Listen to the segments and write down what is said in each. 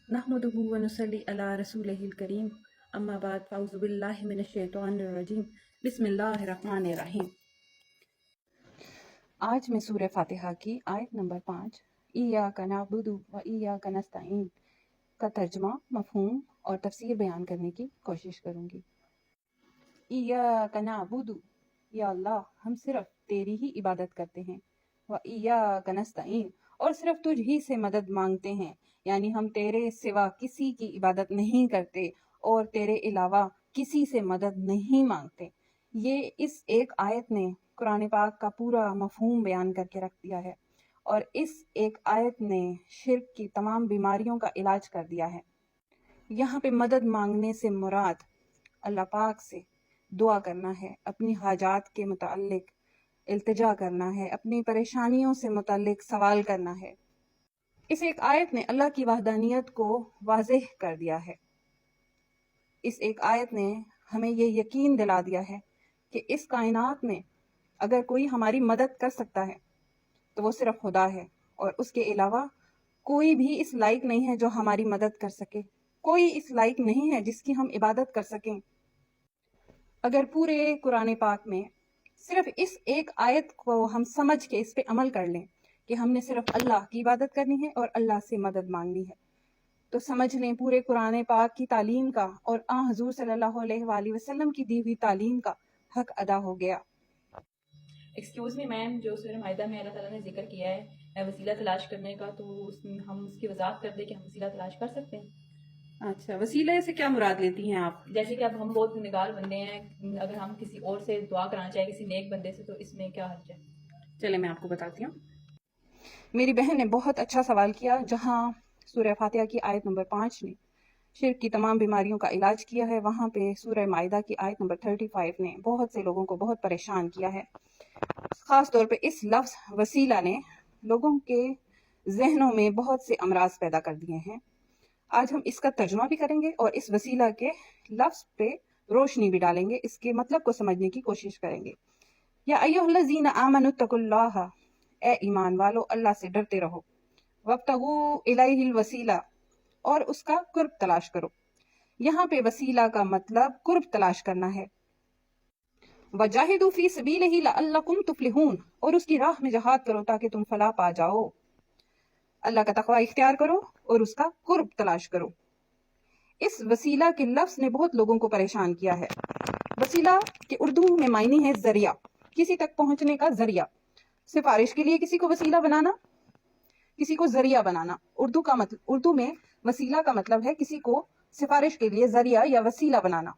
नहमदुहु व नुसल्ली अला रसूलिहिल करीम अम्मा बाद फ़अऊज़ु बिल्लाहि मिनश शैतानिर रजीम बिस्मिल्लाहिर रहमानिर रहीम। आज मैं सूरह फातिहा की आयत नंबर 5 इय्याका नअबुदु व इय्याका नस्तईन का तर्जुमा, मफ़हूम और तफसीर बयान करने की कोशिश करूंगी। इय्याका नअबुदु, या अल्लाह हम सिर्फ तेरी ही इबादत करते हैं। व इय्याका नस्तईन, और सिर्फ तुझ ही से मदद मांगते हैं, यानी हम तेरे सिवा किसी की इबादत नहीं करते और तेरे अलावा किसी से मदद नहीं मांगते। ये इस एक आयत ने कुरान पाक का पूरा मफहूम बयान करके रख दिया है और इस एक आयत ने शिर्क की तमाम बीमारियों का इलाज कर दिया है। यहाँ पे मदद मांगने से मुराद अल्लाह पाक से दुआ करना है, अपनी हाजात के मुताल्लिक इल्तिजा करना है, अपनी परेशानियों से मुताल्लिक सवाल करना है। इस एक आयत ने अल्लाह की वहदानियत को वाज़ेह कर दिया है। इस एक आयत ने हमें ये यकीन दिला दिया है कि इस कायनात में अगर कोई हमारी मदद कर सकता है तो वो सिर्फ खुदा है और उसके अलावा कोई भी इस लायक नहीं है जो हमारी मदद कर सके। कोई इस लायक नहीं है जिसकी हम इबादत कर सकें। अगर पूरे कुरान पाक में सिर्फ इस एक आयत को हम समझ के इस पे अमल कर लें कि हमने सिर्फ अल्लाह की इबादत करनी है और अल्लाह से मदद मांगनी है, तो समझ लें पूरे कुरान पाक की तालीम का और हजूर सल्लल्लाहु अलैहि वसल्लम की दी हुई तालीम का हक अदा हो गया। एक्सक्यूज़ मी मैम, जो सूरह माइदा में अल्लाह ताला ने जिक्र किया है वसीला तलाश करने का, तो उसमें हम उसकी वजाहत कर दें कि हम वसीला तलाश कर सकते हैं। अच्छा, वसीले से क्या मुराद लेती हैं आप? जैसे कि अब हम बहुत गुनहगार बंदे हैं, अगर हम किसी और से दुआ कराना चाहें किसी नेक बंदे से, तो इसमें क्या हर्ज है? चले मैं आपको बताती हूँ। मेरी बहन ने बहुत अच्छा सवाल किया, जहाँ सूरह फातिहा की आयत नंबर 5 ने शिर्क की तमाम बीमारियों का इलाज किया है, वहाँ पे सूरह माइदा की आयत नंबर 35 ने बहुत से लोगों को बहुत परेशान किया है। ख़ास तौर पे इस लफ्ज़ वसीला ने लोगों के जहनों में बहुत से अमराज पैदा कर दिए हैं। आज हम इसका तर्जुमा भी करेंगे और इस वसीला के लफ्ज़ पे रोशनी भी डालेंगे, इसके मतलब को समझने की कोशिश करेंगे। या अय्युहल्लज़ीना आमनुत्तकुल्लाह, ए ईमान वालो अल्लाह से डरते रहो। वब्तगू इलैहिल वसीला, और उसका कुर्ब तलाश करो। यहाँ पे वसीला का मतलब कुर्ब तलाश करना है। वजाहिदू फी सबीलिही लअल्लकुम तुफ्लिहून, और उसकी राह में जहाद करो ताकि तुम फलाह पा जाओ। अल्लाह का तकवा इख्तियार करो और उसका कुर्ब तलाश करो। इस वसीला के लफ्ज ने बहुत लोगों को परेशान किया है। वसीला के उर्दू में मायने है जरिया, किसी तक पहुंचने का जरिया। सिफारिश के लिए किसी को वसीला बनाना, किसी को जरिया बनाना। उर्दू में वसीला का मतलब है किसी को सिफारिश के लिए जरिया या वसीला बनाना।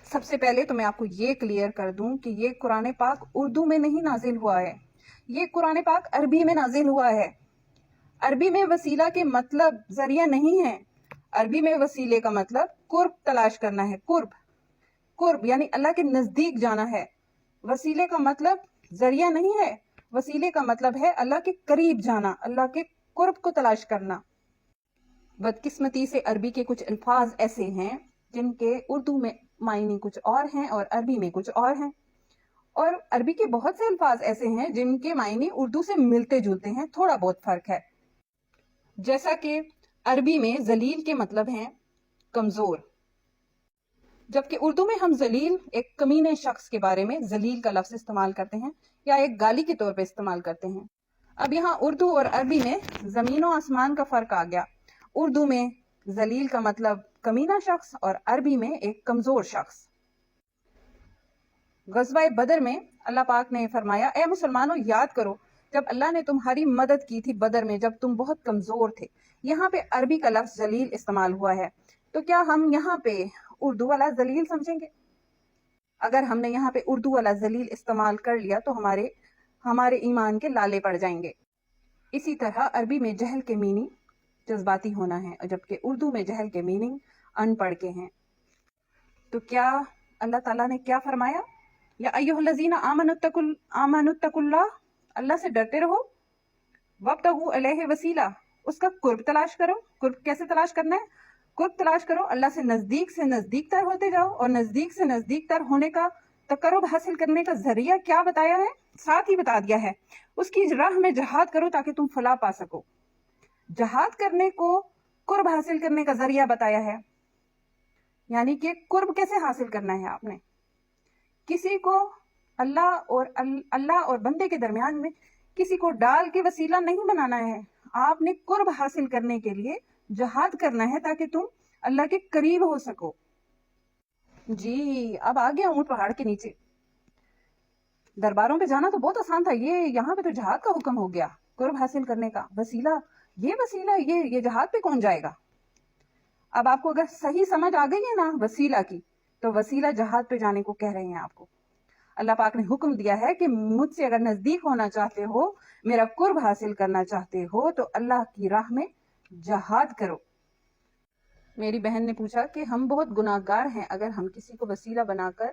सबसे पहले तो मैं आपको ये क्लियर कर दूं कि ये कुरान पाक उर्दू में नहीं नाजिल हुआ है, ये कुरान पाक अरबी में नाजिल हुआ है। अरबी में वसीला के मतलब जरिया नहीं है। अरबी में वसीले का मतलब कुर्ब तलाश करना है। कुर्ब यानी अल्लाह के नजदीक जाना है। वसीले का मतलब जरिया नहीं है, वसीले का मतलब है अल्लाह के करीब जाना, अल्लाह के कुर्ब को तलाश करना। बदकिस्मती से अरबी के कुछ अल्फाज ऐसे हैं जिनके उर्दू में मायने कुछ और हैं और अरबी में कुछ और हैं, और अरबी के बहुत से अल्फाज ऐसे हैं जिनके मायने उर्दू से मिलते जुलते हैं, थोड़ा बहुत फर्क है। जैसा कि अरबी में जलील के मतलब हैं कमजोर, जबकि उर्दू में हम जलील एक कमीने शख्स के बारे में जलील का लफ्ज इस्तेमाल करते हैं या एक गाली के तौर पे इस्तेमाल करते हैं। अब यहाँ उर्दू और अरबी में जमीनों आसमान का फर्क आ गया। उर्दू में जलील का मतलब कमीना शख्स और अरबी में एक कमजोर शख्स। गज़वाए बदर में अल्लाह पाक ने फरमाया, ए मुसलमानों याद करो जब अल्लाह ने तुम्हारी मदद की थी बदर में, जब तुम बहुत कमजोर थे। यहाँ पे अरबी का लफ्ज जलील इस्तेमाल हुआ है, तो क्या हम यहाँ पे उर्दू वाला जलील समझेंगे? अगर हमने यहाँ पे उर्दू वाला जलील इस्तेमाल कर लिया तो हमारे ईमान के लाले पड़ जाएंगे। इसी तरह अरबी में जहल के मीनिंग जज्बाती होना है, जबकि उर्दू में जहल के मीनिंग अनपढ़ के हैं। तो क्या अल्लाह ताला ने क्या फरमाया? या अय्युहल्लज़ीना आमनुत्तकुल्लाह, अल्लाह से डरते रहो। वब्तगू अलैहि वसीला, उसका कुर्ब तलाश करो। कुर्ब कैसे तलाश करना है? कुर्ब तलाश करो, अल्लाह से नजदीक तर होते जाओ, और नजदीक से नजदीक तर होने का तकर्रुब हासिल करने का जरिया क्या बताया है? साथ ही बता दिया है, उसकी राह में जहाद करो ताकि तुम फलाह पा सको। जहाद करने को قرب حاصل کرنے کا ذریعہ بتایا ہے، یعنی کہ قرب کیسے حاصل کرنا ہے آپ نے. کسی کو اللہ اور بندے کے درمیان میں کسی کو ڈال کے وسیلہ نہیں بنانا ہے. آپ نے قرب حاصل کرنے کے لیے جہاد کرنا ہے تاکہ تم اللہ کے قریب ہو سکو. جی اب آ گیا اونٹ پہاڑ کے نیچے. درباروں پہ جانا تو بہت آسان تھا، یہ یہاں پہ تو جہاد کا حکم ہو گیا. قرب حاصل کرنے کا وسیلہ یہ جہاد پہ کون جائے گا. اب آپ کو اگر صحیح سمجھ آ گئی ہے نا وسیلہ کی، تو وسیلہ جہاد پہ جانے کو کہہ رہے ہیں آپ کو. اللہ پاک نے حکم دیا ہے کہ مجھ سے اگر نزدیک ہونا چاہتے ہو، میرا قرب حاصل کرنا چاہتے ہو، تو اللہ کی راہ میں جہاد کرو. میری بہن نے پوچھا کہ ہم بہت گناہگار ہیں، اگر ہم کسی کو وسیلہ بنا کر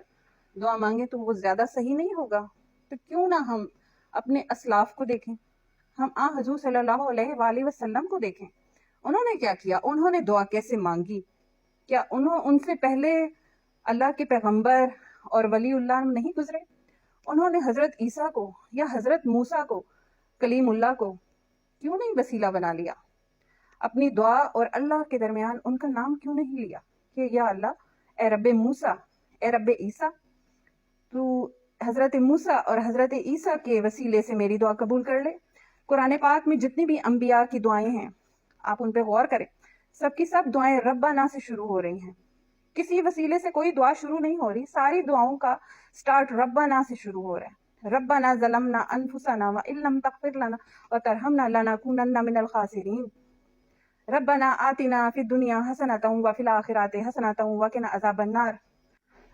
دعا مانگے تو وہ زیادہ صحیح نہیں ہوگا؟ تو کیوں نہ ہم اپنے اسلاف کو دیکھیں، ہم حضور صلی اللہ علیہ وآلہ وسلم کو دیکھیں. انہوں نے کیا کیا، انہوں نے دعا کیسے مانگی؟ کیا ان سے پہلے اللہ کے پیغمبر اور ولی اللہ نہیں گزرے؟ انہوں نے حضرت عیسیٰ کو یا حضرت موسیٰ کو، کلیم اللہ کو کیوں نہیں وسیلہ بنا لیا؟ اپنی دعا اور اللہ کے درمیان ان کا نام کیوں نہیں لیا کہ یا اللہ، اے رب موسیٰ، اے رب عیسیٰ، تو حضرت موسیٰ اور حضرت عیسیٰ کے وسیلے سے میری دعا قبول کر لے. قرآن پاک میں جتنی بھی انبیاء کی دعائیں ہیں آپ ان پہ غور کریں، سب کی سب دعائیں ربنا سے شروع ہو رہی ہیں. کسی وسیلے سے کوئی دعا شروع نہیں ہو رہی، ساری دعاؤں کا سٹارٹ ربنا سے شروع ہو رہا ہے. ربنا ظلمنا انفسنا وان لم تغفر لنا وترحمنا لنکونن من الخاسرین. ربنا آتنا فی الدنیا حسنۃ وفی الآخرۃ حسنۃ وقنا عذاب النار.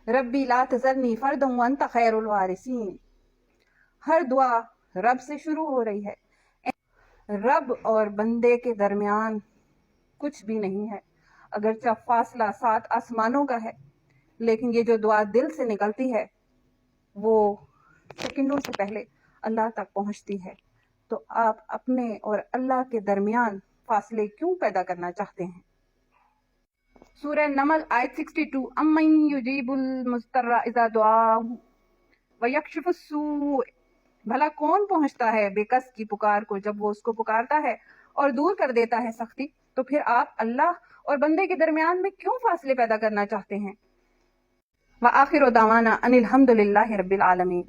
ربی لا تذرنی فردا وانت خیر الوارثین. ہر دعا رب سے شروع ہو رہی ہے. رب اور بندے کے درمیان کچھ بھی نہیں ہے، اگرچہ فاصلہ 7 آسمانوں کا ہے، لیکن یہ جو دعا دل سے نکلتی ہے وہ سیکنڈوں سے پہلے اللہ تک پہنچتی ہے. تو آپ اپنے اور اللہ کے درمیان فاصلے کیوں پیدا کرنا چاہتے ہیں؟ سورہ نمل آیت 62، امن یجیب المضطر اذا دعاہ ویکشف السوء. بھلا کون پہنچتا ہے بے کس کی پکار کو جب وہ اس کو پکارتا ہے اور دور کر دیتا ہے سختی؟ تو پھر آپ اللہ اور بندے کے درمیان میں کیوں فاصلے پیدا کرنا چاہتے ہیں؟ وآخر دعوانا ان الحمد للہ رب العالمین.